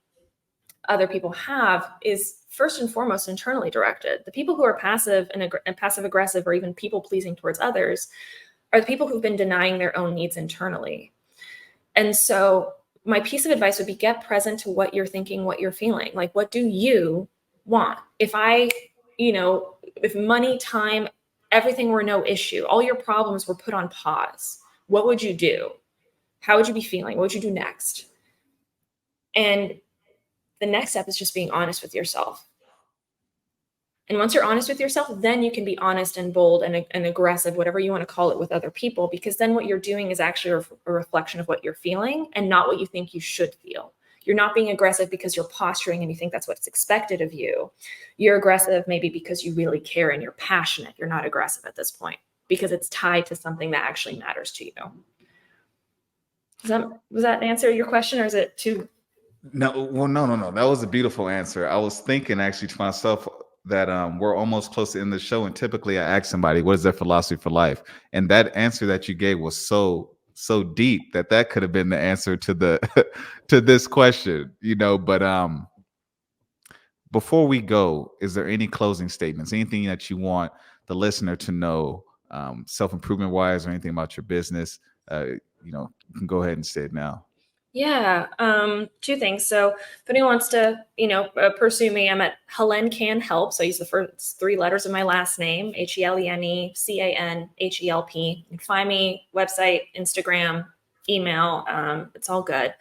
other people have is first and foremost internally directed. The people who are passive and passive aggressive or even people pleasing towards others are the people who've been denying their own needs internally. And so my piece of advice would be get present to what you're thinking, what you're feeling. Like, what do you want? If if money, time, everything were no issue, all your problems were put on pause, what would you do? How would you be feeling? What would you do next? And the next step is just being honest with yourself. And once you're honest with yourself, then you can be honest and bold and aggressive, whatever you want to call it, with other people, because then what you're doing is actually a reflection of what you're feeling and not what you think you should feel. You're not being aggressive because you're posturing and you think that's what's expected of you. You're aggressive maybe because you really care and you're passionate. You're not aggressive at this point because it's tied to something that actually matters to you. Was that answer your question, or is it too? No, well, no. That was a beautiful answer. I was thinking actually to myself that we're almost close to end the show, and typically I ask somebody what is their philosophy for life, and that answer that you gave was so deep that could have been the answer to the to this question, But before we go, is there any closing statements? Anything that you want the listener to know, self-improvement wise, or anything about your business? You can go ahead and say it now. Yeah, two things. So if anyone wants to, pursue me, I'm at Helene Can Help. So I use the first three letters of my last name, HeleneCanhelp. You can find me, website, Instagram, email. It's all good.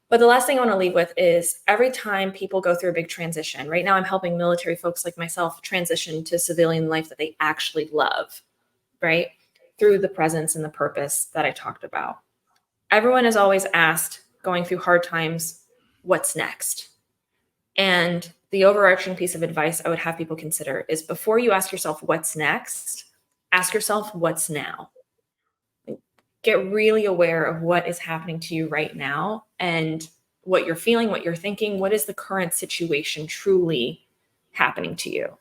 But the last thing I want to leave with is every time people go through a big transition, right now I'm helping military folks like myself transition to civilian life that they actually love, right? Through the presence and the purpose that I talked about. Everyone is always asked, going through hard times, what's next? And the overarching piece of advice I would have people consider is, before you ask yourself what's next, ask yourself what's now. Get really aware of what is happening to you right now and what you're feeling, what you're thinking. What is the current situation truly happening to you?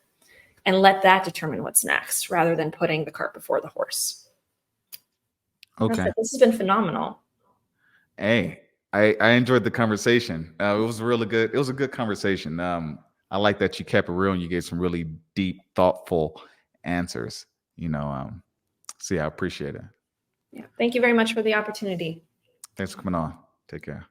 And let that determine what's next, rather than putting the cart before the horse. Okay. This has been phenomenal. Hey, I enjoyed the conversation. It was really good. It was a good conversation. I like that you kept it real and you gave some really deep, thoughtful answers. So yeah, I appreciate it. Yeah. Thank you very much for the opportunity. Thanks for coming on. Take care.